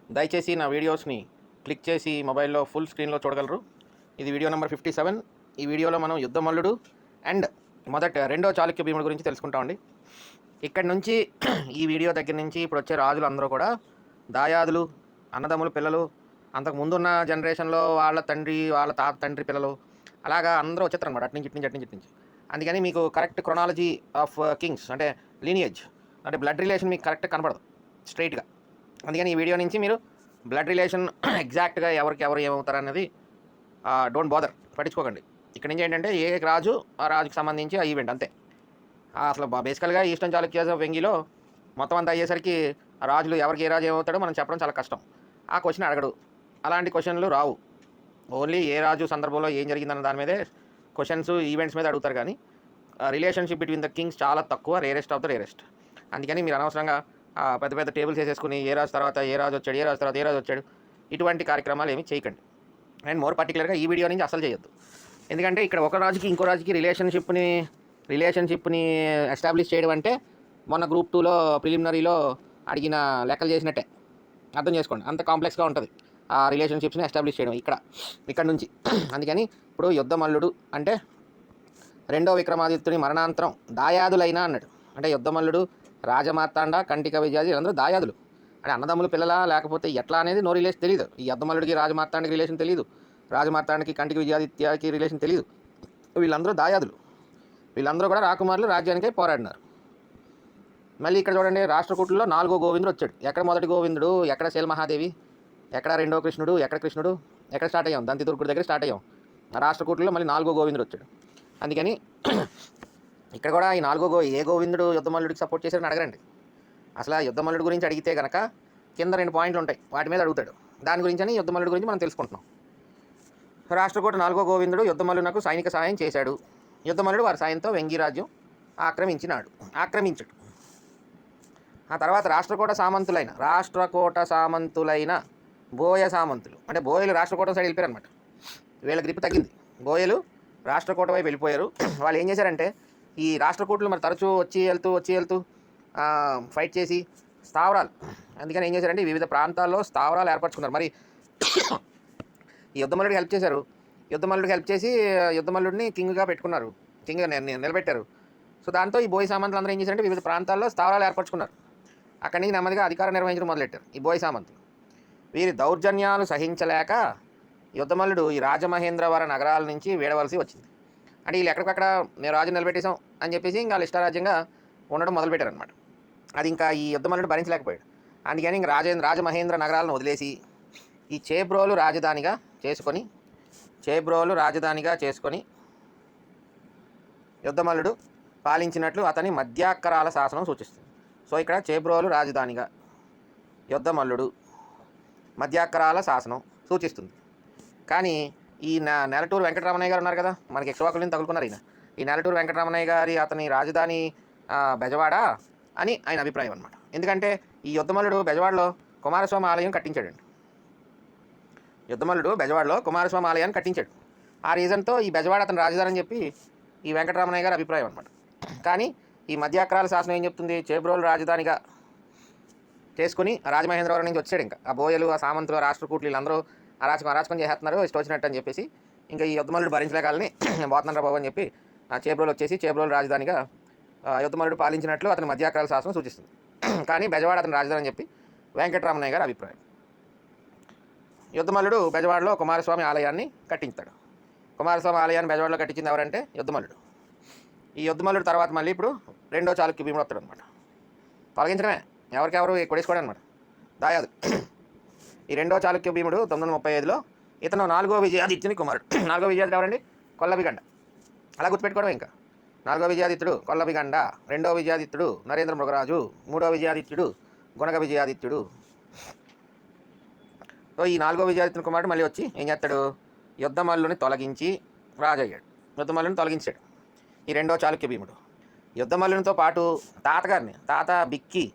దయచేసి నా వీడియోస్ని క్లిక్ చేసి మొబైల్లో ఫుల్ స్క్రీన్లో చూడగలరు. ఇది వీడియో నెంబర్ 57. ఈ వీడియోలో మనం యుద్ధమల్లుడు అండ్ రెండో చాళుక్య భీముడు గురించి తెలుసుకుంటామండి. ఇక్కడి నుంచి ఈ వీడియో దగ్గర నుంచి ఇప్పుడు వచ్చే రాజులు అందరూ కూడా దాయాదులు, అన్నదమ్ములు పిల్లలు, అంతకు ముందున్న జనరేషన్లో వాళ్ళ తండ్రి వాళ్ళ తాత తండ్రి పిల్లలు, అలాగా అందరూ వచ్చేస్తారు అనమాట. అట్నుంచి. అందుకని మీకు కరెక్ట్ క్రొనాలజీ ఆఫ్ కింగ్స్ అంటే లీనియేజ్ అంటే బ్లడ్ రిలేషన్ మీకు కరెక్ట్ కనబడదు స్ట్రైట్గా. అందుకని ఈ వీడియో నుంచి మీరు బ్లడ్ రిలేషన్ ఎగ్జాక్ట్గా ఎవరు ఏమవుతారు అన్నది డోంట్ బాదర్, పట్టించుకోకండి. ఇక్కడ నుంచి ఏంటంటే ఏ రాజు ఆ రాజుకి సంబంధించి ఆ ఈవెంట్ అంతే. అసలు బేసికల్గా ఈస్టర్న్ చాళుక్యాస్ ఆఫ్ వెంగిలో మొత్తం అంతా అయ్యేసరికి రాజులు ఎవరికి ఏ రాజు ఏమవుతాడో మనం చెప్పడం చాలా కష్టం. ఆ క్వశ్చన్ అడగడు, అలాంటి క్వశ్చన్లు రావు. ఓన్లీ ఏ రాజు సందర్భంలో ఏం జరిగిందన్న దాని మీదే క్వశ్చన్స్ ఈవెంట్స్ మీద అడుగుతారు. కానీ రిలేషన్షిప్ బిట్వీన్ ద కింగ్స్ చాలా తక్కువ, రేరెస్ట్ ఆఫ్ ద రేరెస్ట్. అందుకని మీరు అనవసరంగా పెద్ద పెద్ద టేబుల్స్ వేసేసుకుని ఏ రాజు తర్వాత ఏ రాజు వచ్చాడు, ఏ రాజు తర్వాత ఏ రాజు వచ్చాడు, ఇటువంటి కార్యక్రమాలు ఏమీ చేయకండి. అండ్ మోర్ పర్టికులర్గా ఈ వీడియో నుంచి అసలు చేయొద్దు. ఎందుకంటే ఇక్కడ ఒక రాజుకి ఇంకో రాజుకి రిలేషన్షిప్ని ఎస్టాబ్లిష్ చేయడం అంటే మొన్న గ్రూప్ 2లో ప్రిలిమినరీలో అడిగిన లెక్కలు చేసినట్టే అర్థం చేసుకోండి. అంత కాంప్లెక్స్గా ఉంటుంది ఆ రిలేషన్షిప్స్ని ఎస్టాబ్లిష్ చేయడం ఇక్కడ నుంచి. అందుకని ఇప్పుడు యుద్ధమల్లుడు అంటే రెండో విక్రమాదిత్యుని మరణాంతరం దాయాదులైనా అన్నాడు. అంటే యుద్ధమల్లుడు, రాజమార్తాండ, కంటిక విజయాది అందరూ దాయాదులు. అంటే అన్నదమ్ములు పిల్లలా లేకపోతే ఎట్లా అనేది నో రిలేషన్ తెలియదు. ఈ యుద్ధమల్లుడికి రాజమార్తాండకి రిలేషన్ తెలియదు, రాజమార్తాండకి కంటిక విజయాదిత్యకి రిలేషన్ తెలియదు. వీళ్ళందరూ దాయాదులు. వీళ్ళందరూ కూడా రాకుమారులు రాజ్యానికై పోరాడినారు. మళ్ళీ ఇక్కడ చూడండి, రాష్ట్రకూటుల్లో 4వ గోవిందుడు వచ్చాడు. ఎక్కడ మొదటి గోవిందుడు, ఎక్కడ శైలమహాదేవి, ఎక్కడ రెండో కృష్ణుడు, ఎక్కడ స్టార్ట్ అయ్యాం, దంతిదుర్గుడి దగ్గర స్టార్ట్ అయ్యాం. రాష్ట్రకూటుల్లో మళ్ళీ 4వ గోవిందుడు వచ్చాడు. అందుకని ఇక్కడ కూడా ఈ ఏ గోవిందుడు యుద్ధమల్లుడికి సపోర్ట్ చేశారని అడగరండి. అసలు యుద్ధమల్లుడి గురించి అడిగితే కనుక కింద 2 పాయింట్లు ఉంటాయి, వాటి మీద అడుగుతాడు. దాని గురించి అని యుద్ధమల్లుడి గురించి మనం తెలుసుకుంటున్నాం. రాష్ట్రకూట 4వ గోవిందుడు యుద్ధమల్లునకు సైనిక సహాయం చేశాడు. యుద్ధమల్లుడు వారి సాయంతో వెంగి రాజ్యం ఆక్రమించాడు. ఆ తర్వాత రాష్ట్రకూట సామంతులైన బోయ సామంతులు, అంటే బోయలు రాష్ట్రకూట సైడ్ వెళ్ళిపోయారు అనమాట. వీళ్ళ గ్రిప్ తగ్గింది. బోయలు రాష్ట్రకూట వైపు వెళ్ళిపోయారు. వాళ్ళు ఏం చేశారంటే ఈ రాష్ట్రకూటలు మరి తరచూ వచ్చి వెళ్తూ ఫైట్ చేసి స్థావరాలు, అందుకని ఏం చేశారంటే వివిధ ప్రాంతాల్లో స్థావరాలు ఏర్పరచుకున్నారు. మరి ఈ యుద్ధమల్లుడికి హెల్ప్ చేశారు. యుద్ధమల్లుడిని కింగ్గా పెట్టుకున్నారు, కింగ్గా నిలబెట్టారు. సో దాంతో ఈ బోయి సామంతులు అందరూ ఏం చేశారంటే వివిధ ప్రాంతాల్లో స్థావరాలు ఏర్పరచుకున్నారు. అక్కడి నుంచి నెమ్మదిగా అధికారం నిర్వహించడం మొదలెట్టారు ఈ బోయి సామంతులు. వీరి దౌర్జన్యాలు సహించలేక యుద్ధమల్లుడు ఈ రాజమహేంద్రవర నగరాల నుంచి వీడవలసి వచ్చింది. అంటే వీళ్ళు ఎక్కడికక్కడ మేము రాజు నిలబెట్టేశాం అని చెప్పేసి ఇంకా ఇష్టారాజ్యంగా ఉండడం మొదలుపెట్టారనమాట. అది ఇంకా ఈ యుద్ధమల్లుడు భరించలేకపోయాడు. అందుకని ఇంక రాజమహేంద్ర నగరాలను వదిలేసి ఈ చేబ్రోలు రాజధానిగా చేసుకొని యుద్ధమల్లుడు పాలించినట్లు అతని మధ్యాక్కరాల శాసనం సూచిస్తుంది. సో ఇక్కడ చేబ్రోలు రాజధానిగా యుద్ధమల్లుడు మధ్యాక్కరాల శాసనం సూచిస్తుంది. కానీ ఈ నెలటూరు వెంకటరమణయ్య గారు ఉన్నారు కదా, మనకి ఎక్కువకులని తగులుకున్నారు ఈయన. ఈ నెలటూరు వెంకటరమణయ్య గారి అతని రాజధాని బెజవాడ అని ఆయన అభిప్రాయం అనమాట. ఎందుకంటే ఈ యుద్ధమల్లుడు బెజవాడలో కుమారస్వామి ఆలయం కట్టించాడండి. కట్టించాడు. ఆ రీజన్తో ఈ బెజవాడ అతని రాజధాని అని చెప్పి ఈ వెంకటరమణయ్య గారి అభిప్రాయం అనమాట. కానీ ఈ మధ్యాక్రాల శాసనం ఏం చెప్తుంది, చేబ్రోలు రాజధానిగా చేసుకుని రాజమహేంద్రవరం నుంచి వచ్చాడు. ఇంకా ఆ బోయలు, ఆ సామంతులు, రాష్ట్రకూట్లు వీళ్ళందరూ అరాచకం చేస్తున్నారు ఇష్టం వచ్చినట్టు అని చెప్పేసి ఇంకా ఈ యుద్ధమల్లుడు భరించలేకాలని పోతున్నారా బాబు అని చెప్పి చేబ్రోలు వచ్చేసి చేబ్రోలు రాజధానిగా యుద్ధమల్లుడు పాలించినట్లు అతని మధ్యాక్రాల శాసనం సూచిస్తుంది. కానీ బెజవాడ అతని రాజధాని అని చెప్పి వెంకటరమణయ్య గారి అభిప్రాయం. యుద్ధమల్లుడు బెజవాడలో కుమారస్వామి ఆలయాన్ని కట్టించాడు. కుమారస్వామి ఆలయాన్ని బెజవాడలో కట్టించింది ఎవరంటే యుద్ధమల్లుడు. ఈ యుద్ధమల్లుడు తర్వాత మళ్ళీ ఇప్పుడు రెండో చాళుక్య భీముడు వస్తాడు అనమాట. తొలగించడమే, ఎవరికెవరు కొడేసుకోవడం అనమాట, దాయాదు. ఈ రెండో చాళుక్య భీముడు 935లో ఇతను 4వ విజయాదిత్యుని కుమారుడు. 4వ విజయాదిత్యుడు ఎవరండి, కొల్లబిగండ. అలా గుర్తుపెట్టుకోవడం. ఇంకా 4వ విజయాదిత్యుడు కొల్లబిగండ, 2వ విజయాదిత్యుడు నరేంద్ర మృగరాజు, 3వ విజయాదిత్యుడు గుణగ విజయాదిత్యుడు. సో ఈ 4వ విజయాదిత్యుని కుమారుడు మళ్ళీ వచ్చి ఏం చేస్తాడు, యుద్ధమల్లుని తొలగించి రాజయ్యాడు. యుద్ధమల్లుని తొలగించాడు ఈ రెండో చాళుక్య భీముడు. యుద్ధమల్లునితో పాటు తాత బిక్కి,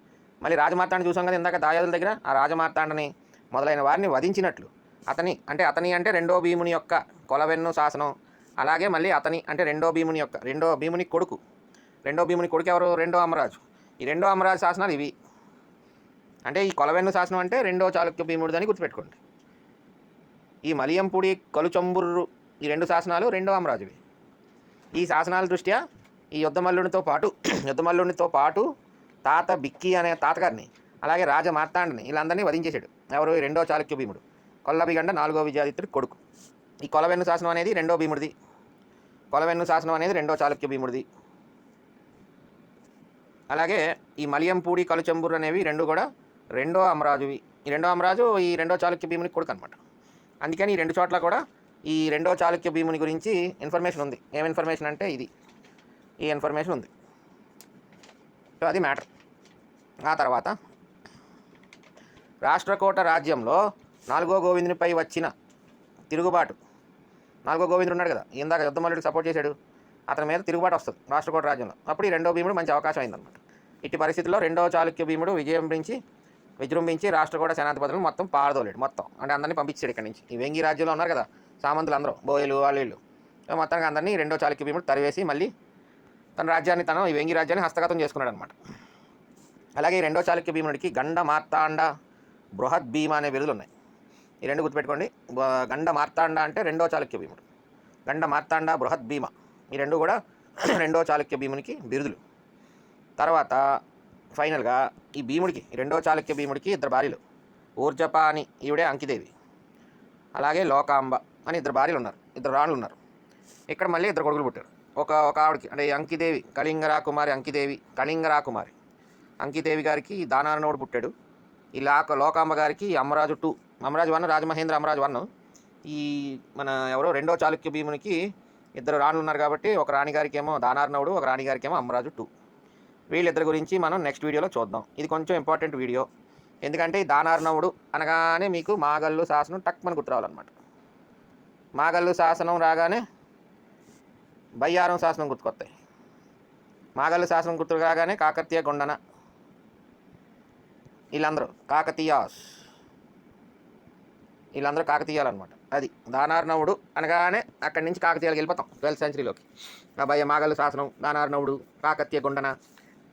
మళ్ళీ రాజమార్తాండ చూసాం కదా ఇందాక దాయాదుల దగ్గర, ఆ రాజమార్తాండని మొదలైన వారిని వధించినట్లు అతని అంటే రెండో భీముని యొక్క కొలవెన్ను శాసనం. అలాగే మళ్ళీ అతని అంటే రెండో భీముని కొడుకు ఎవరు, రెండో అమరాజు. ఈ రెండో అమరాజు శాసనాలు ఇవి. అంటే ఈ కొలవెన్ను శాసనం అంటే రెండో చాళుక్య భీముడిదని గుర్తుపెట్టుకోండి. ఈ మలియంపూడి కలుచంబుర్రు ఈ 2 శాసనాలు రెండో అమరాజువి. ఈ శాసనాల దృష్ట్యా ఈ యుద్ధమల్లునితో పాటు తాత బిక్కి అనే తాతగారిని, అలాగే రాజ మార్తాండని వీళ్ళందరినీ వధించేశాడు. ఎవరు? ఈ రెండో చాళుక్య భీముడు, కొల్లబిగండ 4వ విజయాదిత్యుడి కొడుకు. ఈ కొలవెన్ను శాసనం అనేది రెండో భీముడిది. కొలవెన్ను శాసనం అనేది రెండో చాళుక్య భీముడిది. అలాగే ఈ మలియంపూడి కలుచంబుర్రు అనేవి రెండు కూడా రెండో అమరాజువి. ఈ రెండో అమరాజు ఈ రెండో చాళుక్య భీముని కొడుకు అనమాట. అందుకని ఈ 2 చోట్ల కూడా ఈ రెండో చాళుక్య భీముని గురించి ఇన్ఫర్మేషన్ ఉంది. ఏం ఇన్ఫర్మేషన్ అంటే ఇది, ఈ ఇన్ఫర్మేషన్ ఉంది. సో అది మ్యాటర్. ఆ తర్వాత రాష్ట్రకూట రాజ్యంలో 4వ గోవిందునిపై వచ్చిన తిరుగుబాటు. 4వ గోవిందుడు ఉన్నాడు కదా, ఇందాక యుద్ధమల్లుడికి సపోర్ట్ చేశాడు, అతని మీద తిరుగుబాటు వస్తుంది రాష్ట్రకూట రాజ్యంలో. అప్పుడు ఈ రెండో భీముడు మంచి అవకాశం అయిందనమాట. ఇట్టి పరిస్థితుల్లో రెండవ చాళుక్య భీముడు విజృంభించి రాష్ట్రకూట సేనాధిపతులను మొత్తం పారదోలేడు. మొత్తం అంటే అందరినీ పంపించాడు ఇక్కడి నుంచి. ఈ వెంగి రాజ్యంలో ఉన్నారు కదా సామంతులు అందరూ, బోయలు వాళ్ళు మొత్తానికి అందరినీ రెండో చాళుక్య భీముడు తరివేసి మళ్ళీ తన రాజ్యాన్ని ఈ వెంగి రాజ్యాన్ని హస్తగతం చేసుకున్నాడు అనమాట. అలాగే ఈ రెండో చాళుక్య భీముడికి గండ మార్తాండ బృహద్ భీమ అనే బిరుదులు ఉన్నాయి. ఈ 2 గుర్తుపెట్టుకోండి. గండ మార్తాండ అంటే రెండో చాళుక్య భీముడు, గండ మార్తాండ బృహద్ భీమ ఈ 2 కూడా రెండో చాళుక్య భీమునికి బిరుదులు. తర్వాత ఫైనల్గా ఈ భీముడికి, రెండో చాళుక్య భీముడికి 2 భార్యలు, ఊర్జప అని ఈవిడే అంకిదేవి, అలాగే లోకాంబ అని 2 భార్యలు ఉన్నారు, 2 రాణులు ఉన్నారు. ఇక్కడ మళ్ళీ 2 కొడుకులు పుట్టారు. ఒక ఆవిడకి అంటే అంకిదేవి కళింగరాకుమారి అంకిదేవి గారికి దానారనుడు పుట్టాడు. ఈ లోకాంబ గారికి అమరాజు 2, అమరాజు 1, రాజమహేంద్ర అమరాజు 1. ఈ మన ఎవరో రెండో చాళుక్య భీమునికి 2 రాణులు ఉన్నారు కాబట్టి ఒక రాణిగారికి ఏమో దానార్నవుడు, ఒక రాణిగారికి ఏమో అమరాజు 2. వీళ్ళిద్దరి గురించి మనం నెక్స్ట్ వీడియోలో చూద్దాం. ఇది కొంచెం ఇంపార్టెంట్ వీడియో, ఎందుకంటే ఈ దానార్నవుడు అనగానే మీకు మాగల్లు శాసనం టక్మని గుర్తు రావాలన్నమాట. మాగల్లు శాసనం రాగానే బయ్యారం శాసనం గుర్తుకొస్తాయి. మాగల్లు శాసనం గుర్తు రాగానే కాకతీయ గొండన, వీళ్ళందరూ కాకతీయాలన్నమాట. అది దానార్నవుడు అనగానే అక్కడి నుంచి కాకతీయాలకు వెళ్ళిపోతాం 12th సెంచరీలోకి. మాగల్లు శాసనం, దానార్నవుడు, కాకతీయ గొండన.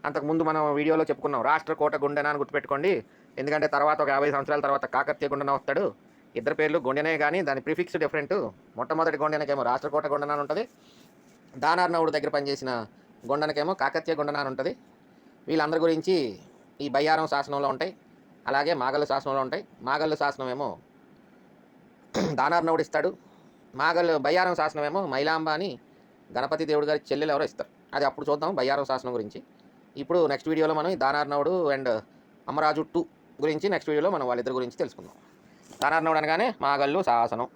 అంతకుముందు మనం వీడియోలో చెప్పుకున్నాం రాష్ట్రకూట గుండెన అని గుర్తుపెట్టుకోండి. ఎందుకంటే తర్వాత ఒక 50 సంవత్సరాల తర్వాత కాకతీయ గుండెన వస్తాడు. 2 పేర్లు గుండెనే కానీ దాని ప్రిఫిక్స్ డిఫరెంట్. మొట్టమొదటి గుండెనకేమో రాష్ట్రకూట గుండెన అని ఉంటుంది, దానార్నవుడు దగ్గర పనిచేసిన గుండెనకేమో కాకతీయ గుండెన అని ఉంటుంది. వీళ్ళందరి గురించి ఈ బయ్యారం శాసనంలో ఉంటాయి, అలాగే మాగల్లు శాసనంలో ఉంటాయి. మాగల్లు శాసనం ఏమో దానార్నవుడు ఇస్తాడు, బయ్యారం శాసనం ఏమో మైలాంబ అని గణపతి దేవుడు గారి చెల్లెలు ఎవరో ఇస్తారు. అది అప్పుడు చూద్దాం బయ్యారం శాసనం గురించి. ఇప్పుడు నెక్స్ట్ వీడియోలో మనం ఈ దానార్నవుడు అండ్ అమరాజు 2 గురించి నెక్స్ట్ వీడియోలో మనం వాళ్ళిద్దరి గురించి తెలుసుకుందాం. దానార్నవుడు అనగానే మాగల్లు శాసనం.